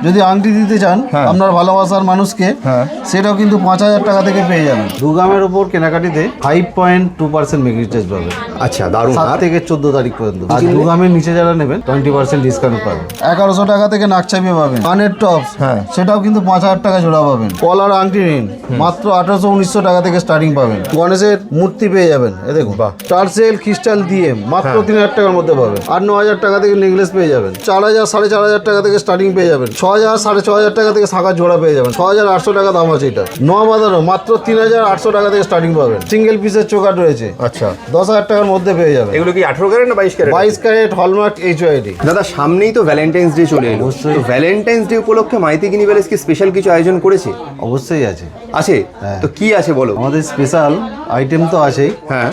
যদি আংটি দিতে চান আপনার ভালোবাসার মানুষকে, সেটাও কিন্তু 5,000 টাকা থেকে পেয়ে যাবেন। 2 গ্রামের উপর কেনাকাটিতে 5.2% মেকিং চার্জ পাবেন। আচ্ছা, দারুণ। 7 থেকে 14 তারিখ পর্যন্ত। আর 2 গ্রামের নিচে যারা নেবেন 20% ডিসকাউন্ট পাবেন। 1100 টাকা থেকে নাকছাবি পাবেন। কানের টপস, সেটাও কিন্তু 5,000 টাকা জোড়া পাবেন। কলার আংটি নিন, মাত্র 1800-1900 টাকা থেকে স্টার্টিং পাবেন। গণেশের মূর্তি পেয়ে যাবেন, এ দেখুন টার্সেল ক্রিস্টাল দিয়ে মাত্র 3,000 টাকার মধ্যে পাবেন। আর 9,000 টাকা থেকে নেকলেস পেয়ে যাবেন। 4,000 4,500 টাকা থেকে স্টার্টিং পেয়ে যাবেন। 6,000 6,500 টাকা থেকে শাঁখার জোড়া পেয়ে যাবেন। 6,800 টাকা দাম আছে এটা। 9 বাঁধানো মাত্র 3,800 টাকা থেকে স্টার্টিং পাবেন। সিঙ্গেল পিসের চোকাট রয়েছে, আচ্ছা, 10,000 টাকার মধ্যে পেয়ে যাবেন। এগুলো কি 18 ক্যারেট না 22 ক্যারেট? 22 carat hallmark HYD। দাদা, সামনেই তো ভ্যালেন্টাইন্স ডে চলে এলো। তো ভ্যালেন্টাইন্স ডে উপলক্ষে মাইথিগিনি প্যালেস কি স্পেশাল কিছু আয়োজন করেছে? অবশ্যই আছে। আছে? তো কি আছে বলো। আমাদের স্পেশাল আইটেম তো আছেই,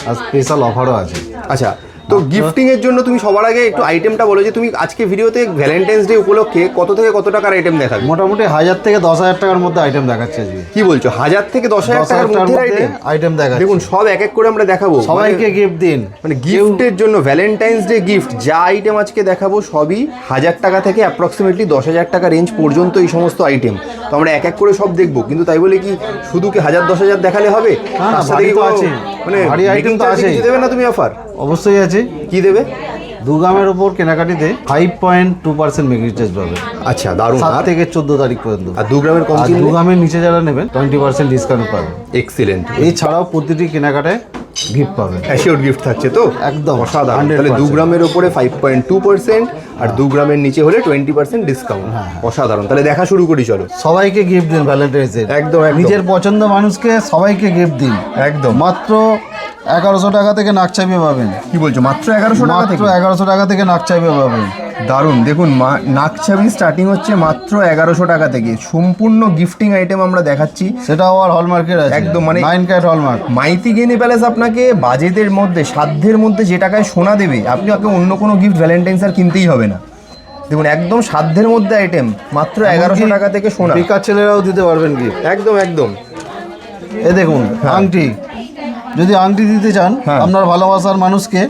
আর স্পেশাল অফারও আছে। আচ্ছা, তো গিফটিং এর জন্য তুমি সবার আগে একটু আইটেমটা বলো যে তুমি আজকে ভিডিওতে ভ্যালেন্টাইন্স ডে উপলক্ষে কত থেকে কত টাকার আইটেম দেখাবে? মোটামুটি 1,000 থেকে 10,000 টাকার মধ্যে আইটেম দেখাচ্ছে আজকে। কি বলছো, 1,000 থেকে 10,000 টাকার মধ্যে আইটেম দেখাচ্ছে। দেখুন, সব এক এক করে আমরা দেখাবো। সবাইকে গিফট দিন, মানে গিফটের জন্য ভ্যালেন্টাইন্স ডে গিফট যা আইটেম আজকে দেখাবো সবই 1,000 টাকা থেকে অ্যাপ্রক্সিমেটলি 10,000 টাকা রেঞ্জ পর্যন্ত এই সমস্ত আইটেম। তো আমরা এক এক করে সব দেখবো, কিন্তু তাই বলে কি শুধু কি 1,000-10,000 দেখালে হবে? মানে আইটেম তো আছে, দেবে না তুমি অফার? অবশ্যই আছে। কি দেবে? 2 গ্রামের উপর কেনাকাটিতে 5.2% মেকিং চার্জ পাবেন। আচ্ছা, দারুণ। 7 থেকে 14 তারিখ পর্যন্ত। আর 2 গ্রামের কম, 2 গ্রামের নিচে যারা নেবেন 20% ডিসকাউন্ট পাবেন। এক্সিলেন্ট। এছাড়াও প্রতিটি কেনাকাটায় গিফট পাবেন। অ্যাসিওর গিফট থাকছে তো? একদম অসাধারণ। তাহলে 2 গ্রামের উপরে 5.2% আর 2 গ্রামের নিচে হলে 20% ডিসকাউন্ট। অসাধারণ। তাহলে দেখা শুরু করি, চলো। সবাইকে গিফট দিন ভ্যালেন্টাইন্স ডে। একদম। নিজের পছন্দ মানুষকে সবাইকে গিফট দিন। একদম। মাত্র 1100 টাকা থেকে নাকছাবি পাবেন। কি বলছো, মাত্র 1100 টাকা থেকে? মাত্র 1100 টাকা থেকে নাকছাবি পাবেন। দারুণ। দেখুন, নাকছাবি স্টার্টিং হচ্ছে মাত্র 1100 টাকা থেকে। সম্পূর্ণ গিফটিং আইটেম আমরা দেখাচ্ছি, সেটাও আর হলমার্কের আছে। একদম, মানে 9 ক্যারেট হলমার্ক। মাইথিগিনি প্যালেস আপনাকে বাজেটের মধ্যে, সাধ্যের মধ্যে যে টাকায় সোনা দেবে, আপনি অন্য কোনো গিফট ভ্যালেন্টাইন্স আর কিনতেই হবে না। দেখুন, একদম সাধ্যের মধ্যে আইটেম, মাত্র 1100 টাকা থেকে সোনা। বেকার ছেলেরাও দিতে পারবেন গিফট। একদম একদম। এ দেখুন আংটি, যদি আংটি দিতে চান আপনার ভালোবাসার মানুষকে,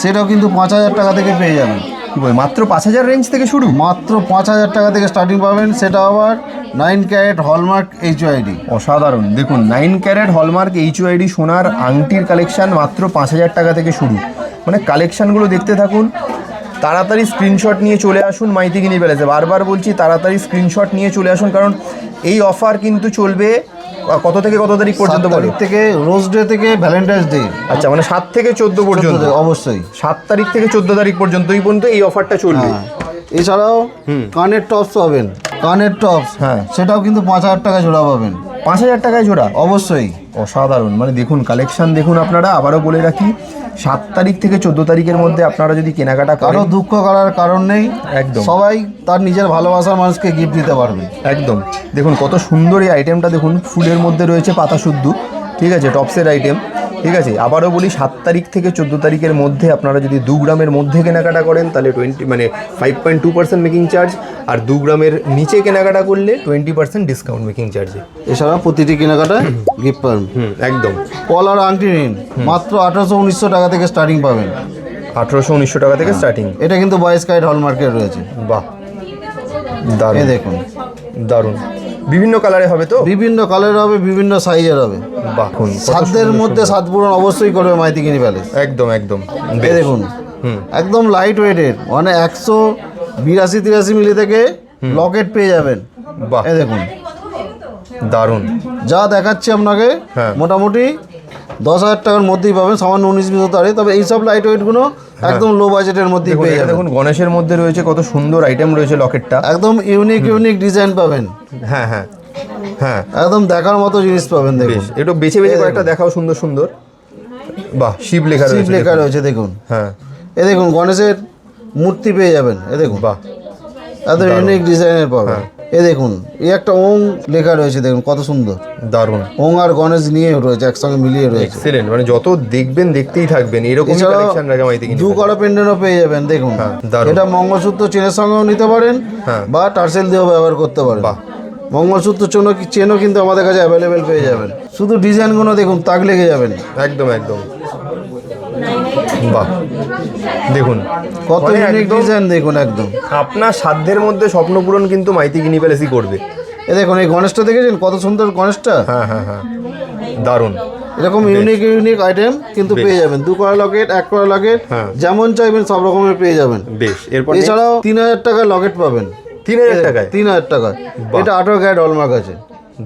সেটাও কিন্তু 5,000 টাকা থেকে পেয়ে যাবেন। কি বল, মাত্র 5,000 রেঞ্জ থেকে শুরু? মাত্র 5,000 টাকা থেকে স্টার্টিং পাবেন, সেটা আবার 9 ক্যারেট হলমার্ক HYD। অসাধারণ। দেখুন, 9 ক্যারেট হলমার্ক HYD সোনার আংটির কালেকশান মাত্র 5,000 টাকা থেকে শুরু। মানে কালেকশানগুলো দেখতে থাকুন। তাড়াতাড়ি স্ক্রিনশট নিয়ে চলে আসুন মাইথিগিনি প্যালেসে। বারবার বলছি, তাড়াতাড়ি স্ক্রিনশট নিয়ে চলে আসুন, কারণ এই অফার কিন্তু চলবে কত থেকে কত তারিখ পর্যন্ত? 7 তারিখ থেকে, রোজ ডে থেকে ভ্যালেন্টাইন্স ডে। আচ্ছা, মানে 7 থেকে 14 পর্যন্ত? অবশ্যই 7 তারিখ থেকে 14 তারিখ পর্যন্ত এই অফারটা চলবে। এছাড়াও কানের টপস পাবেন। কানের টপস, সেটাও কিন্তু 5,000 টাকা জোড়া পাবেন। 5,000 টাকায় জোড়া? অবশ্যই। অসাধারণ। মানে দেখুন কালেকশন দেখুন আপনারা। আবারও বলে রাখি, 7 তারিখ থেকে 14 তারিখের মধ্যে আপনারা যদি কেনাকাটা করেন, কারো দুঃখ করার কারণ নেই। একদম। সবাই তার নিজের ভালোবাসার মানুষকে গিফট দিতে পারবে। একদম। দেখুন কত সুন্দর এই আইটেমটা। দেখুন, ফুলের মধ্যে রয়েছে পাতা শুদ্ধ, ঠিক আছে, টপসের আইটেম, ঠিক আছে। আবারও বলি, 7 তারিখ থেকে 14 তারিখের মধ্যে আপনারা যদি 2 গ্রামের মধ্যে কেনাকাটা করেন তাহলে 5.2% মেকিং চার্জ, আর 2 গ্রামের নিচে কেনাকাটা করলে 20% ডিসকাউন্ট মেকিং চার্জে। এছাড়া প্রতিটি কেনাকাটায় গিফট পাবেন। একদম। কলার আংটি নিন, মাত্র 1800-1900 টাকা থেকে স্টার্টিং পাবেন। 1800-1900 টাকা থেকে স্টার্টিং। এটা কিন্তু 22 ক্যারেট হলমার্কের রয়েছে। বাহ, দারুণ। দেখুন, দারুণ। বিভিন্ন কালারে হবে তো? বিভিন্ন কালারের হবে, বিভিন্ন সাইজের হবে। বাহ, সাধ্যের মধ্যে সাত পূরণ অবশ্যই করবে মাইথিগিনি প্যালেস। একদম একদম। দেখুন, একদম লাইট ওয়েটের, মানে 182-83 মিলি থেকে লকেট পেয়ে যাবেন। বাহ, দেখুন দারুণ। যা দেখাচ্ছি আপনাকে মোটামুটি 10,000 টাকার মধ্যেই পাবেন, সামান্য 19 বিশ তারে। তবে এইসব লাইট ওয়েটগুলো একদম লো বাজেটের মধ্যেই পেয়ে যাবেন। দেখুন, গণেশের মধ্যে রয়েছে কত সুন্দর আইটেম রয়েছে। লকেটটা একদম ইউনিক ডিজাইন পাবেন। হ্যাঁ হ্যাঁ হ্যাঁ, একদম দেখার মতো জিনিস পাবেন। দেখুন, একটু বেছে বেছে কয়েকটা দেখাও সুন্দর সুন্দর। বাহ, শিব লেখা রয়েছে। দেখুন, এ দেখুন গণেশের মূর্তি পেয়ে যাবেন। এ দেখুন, বাহ, একদম ইউনিক ডিজাইনের পাবেন। এ দেখুন, এই একটা ওং লেখা রয়েছে, দেখুন কত সুন্দর, দারুণ। ওং আর গণেশ নিয়ে রয়েছে, একসঙ্গে মিলিয়ে রয়েছে। এক্সিলেন্ট। মানে যত দেখবেন দেখতেই থাকবেন। এরকম কালেকশন রাখা মাইথিগিনি। 2 কড়া পেন্ডেন্টও পেয়ে যাবেন। দেখুন, এটা মঙ্গলসূত্র চেনের সঙ্গেও নিতে পারেন, বা টার্সেল দিয়েও ব্যবহার করতে পারেন। মঙ্গলসূত্র চেনও কিন্তু আমাদের কাছে অ্যাভেলেবেল পেয়ে যাবেন। শুধু ডিজাইনগুলো দেখুন, তাক লেগে যাবেন। একদম একদম। বাহ, দেখুন কত মানে ইউনিক একদম ডিজাইন দেখুন একদম। আপনার সাধ্যের মধ্যে স্বপ্ন পূরণ কিন্তু মাইতি গিনি প্যালেসই করবে। এ দেখুন এই গণেশটা দেখেছেন কত সুন্দর গণেশটা। হ্যাঁ হ্যাঁ হ্যাঁ, দারুণ। এরকম ইউনিক ইউনিক আইটেম কিন্তু পেয়ে যাবেন, 2 কড়া লকেট, 1 কড়া লকেট, হ্যাঁ। যেমন চাইবেন সব রকমের পেয়ে যাবেন। বেশ, এরপর এছাড়াও 3000 টাকার লকেট পাবেন। 3000 টাকায়? 3000 টাকা। এটা 18 ক্যারেট হলমার্ক আছে,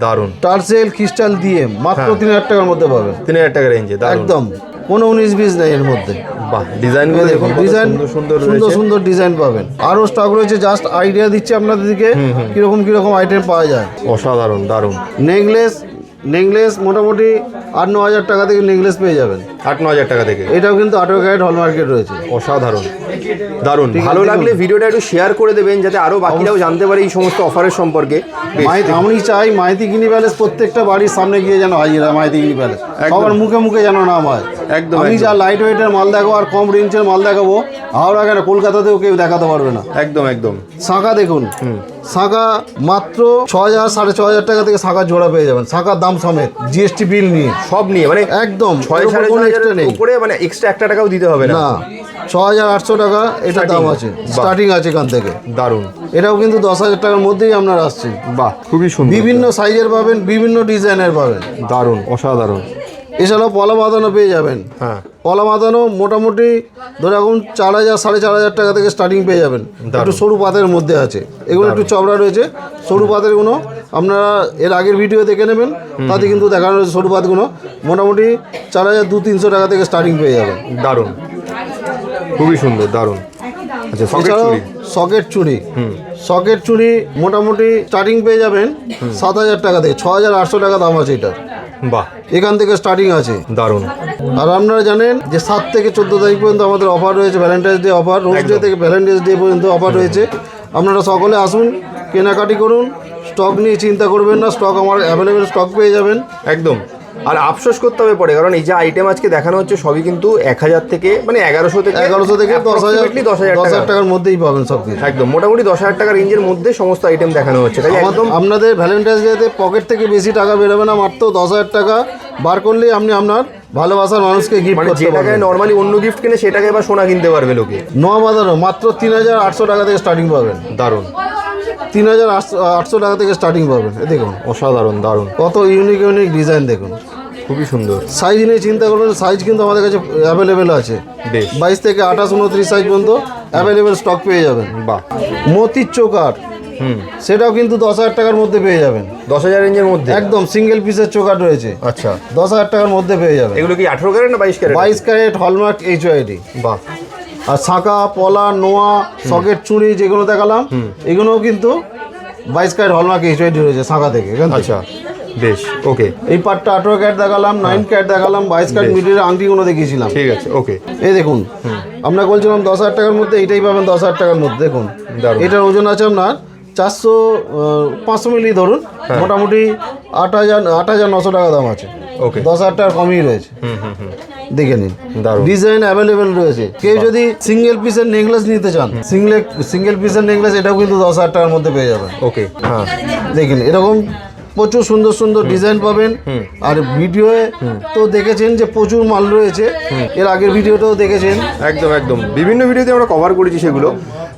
দারুণ। টার্সেল ক্রিস্টাল দিয়ে মাত্র 3000 টাকার মধ্যে পাবেন। 3000 টাকা রেঞ্জে, দারুণ একদম কোনো 19-20 নেই এর মধ্যে। বাহ, ডিজাইনগুলো দেখুন, ডিজাইন সুন্দর সুন্দর রয়েছে। সুন্দর ডিজাইন পাবেন। আরও স্টক রয়েছে, জাস্ট আইডিয়া দিচ্ছি আপনাদেরকে কিরকম কিরকম আইটেম পাওয়া যায়। অসাধারণ, দারুণ। নেকলেস মোটামুটি 8-9 হাজার টাকা থেকে নেকলেস পেয়ে যাবেন। 8-9 হাজার টাকা থেকে। এটাও কিন্তু 18 ক্যারেট হলমার্কেট রয়েছে। অসাধারণ, দারুণ। ভালো লাগলে ভিডিওটা একটু শেয়ার করে দেবেন যাতে আরো বাকিরাও জানতে পারে এই সমস্ত অফারের সম্পর্কে। আমি চাই মাইতি গিনি প্যালেস প্রত্যেকটা বাড়ির সামনে গিয়ে যেন হাজির হয় মাইতি গিনি প্যালেস, সবার মুখে মুখে যেন নাম হয়। একদম। আমি যা লাইট ওয়েটের মাল দেখাবো আর কম রেঞ্জের মাল দেখাবো, হাওড়া কেন কলকাতাতেও কেউ দেখাতে পারবে না। একদম একদম। শাঁখা দেখুন, শাঁখা মাত্র 6,000 6,500 টাকা থেকে শাঁখার জোড়া পেয়ে যাবেন, শাঁখার দাম সমেত, জিএসটি বিল নিয়ে সব নিয়ে, মানে একদম 6,500 নেই উপরে, মানে এক্সট্রা 1 টাকাও দিতে হবে না। না, 6,800 টাকা এটা দাম আছে, স্টার্টিং আছে এখান থেকে। দারুণ। এটাও কিন্তু 10,000 টাকার মধ্যেই আপনার আসছে। বাহ, খুবই সুন্দর। বিভিন্ন সাইজের পাবেন, বিভিন্ন ডিজাইনের পাবেন। দারুণ, অসাধারণ। এছাড়াও পলা বাঁধানো পেয়ে যাবেন। হ্যাঁ, পলা বাঁধানো মোটামুটি ধরে রাখুন 4,000 4,500 টাকা থেকে স্টার্টিং পেয়ে যাবেন। একটু সরু পাতের মধ্যে আছে, এগুলো একটু চওড়া রয়েছে। সরু পাতেরগুলো আপনারা এর আগের ভিডিও দেখে নেবেন, তাতে কিন্তু দেখানো রয়েছে সরু পাতগুলো মোটামুটি 4,200-300 টাকা থেকে স্টার্টিং পেয়ে যাবেন। দারুণ, খুবই সুন্দর, দারুণ। আচ্ছা, এছাড়াও সকেট চুড়ি, সকেট চুড়ি মোটামুটি স্টার্টিং পেয়ে যাবেন 7,000 টাকা থেকে, 6,800 টাকা দাম আছে এটা। বাহ, এখান থেকে স্টার্টিং আছে। দারুণ। আর আপনারা জানেন যে 7 থেকে 14 তারিখ পর্যন্ত আমাদের অফার রয়েছে, Valentine's day offer, rose day থেকে ভ্যালেন্টাইন্স ডে পর্যন্ত অফার রয়েছে। আপনারা সকলে আসুন, কেনাকাটি করুন, স্টক নিয়ে চিন্তা করবেন না, স্টক আমার অ্যাভেলেবেল স্টক পেয়ে যাবেন। একদম। আর আফসোস করতে হবে পরে, কারণ এই যে আইটেম আজকে দেখানো হচ্ছে সবই কিন্তু 1,000 থেকে, মানে 1100 থেকে 10,000 টাকার মধ্যেই পাবেন সব কিছু। একদম, মোটামুটি 10,000 টাকা রেঞ্জের মধ্যে সমস্ত আইটেম দেখানো হচ্ছে। তাই একদম আপনাদের ভ্যালেন্টাইন্স ডেতে পকেট থেকে বেশি টাকা বেরোবে না, মাত্র 10,000 টাকা বার করলেই আপনি আপনার ভালোবাসার মানুষকে গিফট মানে করতে যে টাকায় পারবেন। নর্মালি অন্য গিফট কিনে সে টাকায় এবার সোনা কিনতে পারবে লোকে। নোয়া বাঁধানো মাত্র 3,800 টাকা থেকে স্টার্টিং পাবেন। দারুণ। 3,800 টাকা থেকে স্টার্টিং পাবেন। এ দেখুন অসাধারণ, দারুণ। কত ইউনিক ইউনিক ডিজাইন দেখুন, খুবই সুন্দর। সাইজ নিয়ে চিন্তা করবেন, সাইজ কিন্তু আমাদের কাছে অ্যাভেলেবেল আছে। বেশ। 22 থেকে 28 29 সাইজ পর্যন্ত অ্যাভেলেবেল স্টক পেয়ে যাবেন। বাহ। মতির চোকার, সেটাও কিন্তু 10,000 টাকার মধ্যে পেয়ে যাবেন। 10,000 রেঞ্জের মধ্যে একদম সিঙ্গেল পিসের চোকার রয়েছে। আচ্ছা, 10,000 টাকার মধ্যে পেয়ে যাবেন। এগুলো কি 18 ক্যারেট না 22 ক্যারেট? 22 carat hallmark HUID. বাহ। আর শাঁখা, পলা, নোয়া, সকেট চুড়ি যেগুলো দেখালাম, এগুলোও কিন্তু 22 ক্যারেট হলমার্ক এইচওআইডি রয়েছে শাঁখা থেকে। আচ্ছা, বেশ, ওকে। এই পার্টটা 18 ক্যারেট দেখালাম, 9 ক্যারেট দেখালাম, 22 ক্যারেট মিডিলের আংটিগুলো দেখিয়েছিলাম। ঠিক আছে, ওকে। এই দেখুন, আমরা বলছিলাম 10,000 টাকার মধ্যে, এইটাই পাবেন 10,000 টাকার মধ্যে। দেখুন এটার ওজন আছে আপনার 500 মিলি ধরুন, মোটামুটি 8,900 টাকা দাম আছে। ওকে, 10,000 টাকার কমই রয়েছে। দেখে নিন, ডিজাইন অ্যাভেলেবেল রয়েছে। কেউ যদি সিঙ্গেল পিসের নেকলেস নিতে চান, সিঙ্গেল পিসের নেকলেস এটাও কিন্তু 10,000 টাকার মধ্যে পেয়ে যাবেন। ওকে, হ্যাঁ, দেখেন এরকম প্রচুর সুন্দর সুন্দর ডিজাইন পাবেন। আর ভিডিওয়ে তো দেখেছেন যে প্রচুর মাল রয়েছে, এর আগের ভিডিওটাও দেখেছেন। একদম একদম, বিভিন্ন ভিডিওতে আমরা কভার করেছি সেগুলো।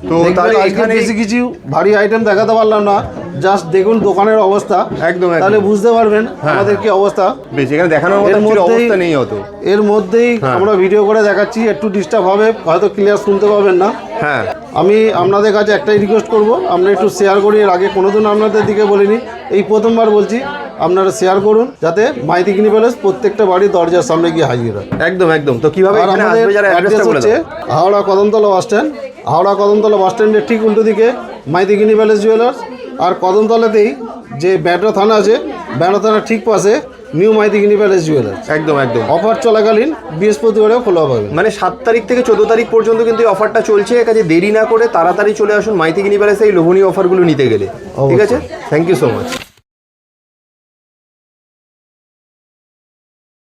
তো তাহলে এখানে বেশি কিছু ভারী আইটেম দেখাতে পারলাম না, জাস্ট দেখুন দোকানের অবস্থা, একদম, তাহলে বুঝতে পারবেন আমাদের কি অবস্থা। বেশ, এখানে দেখানোর মতো কিছু অবস্থা নেই অত। এর মধ্যেই আমরা ভিডিও করে দেখাচ্ছি, একটু ডিস্টার্ব হবে, হয়তো ক্লিয়ার শুনতে পাবেন না। হ্যাঁ, আমি আপনাদের কাছে একটাই রিকোয়েস্ট করব, আমরা একটু শেয়ার করি। এর আগে কোনোদিন আপনাদের দিকে বলিনি, এই প্রথমবার বলছি, আপনারা শেয়ার করুন যাতে মাইতি গিনি প্যালেস প্রত্যেকটা বাড়ির দরজার সামনে গিয়ে হাজির হয়। একদম একদম। তো কিভাবে আর আমাদের অ্যাড্রেস হচ্ছে হাওড়া কদমতলা বাস স্ট্যান্ড, হাওড়া কদমতলা বাস স্ট্যান্ডের ঠিক উল্টো দিকে মাইতি গিনি প্যালেস জুয়েলার্স। আর কদমতলাতেই যে ব্যাডরা থানা আছে, ব্যাডরা থানার ঠিক পাশে নিউ মাইতি গিনি প্যালেস জুয়েলার্স। একদম একদম। অফার চলাকালীন বৃহস্পতিবারেও খোলা পাবে, মানে 7 তারিখ থেকে 14 তারিখ পর্যন্ত কিন্তু এই অফারটা চলছে। কাজে দেরি না করে তাড়াতাড়ি চলে আসুন মাইতি গিনি প্যালেসে এই লোভনীয় অফারগুলো নিতে গেলে। ঠিক আছে, থ্যাংক ইউ সো মাচ।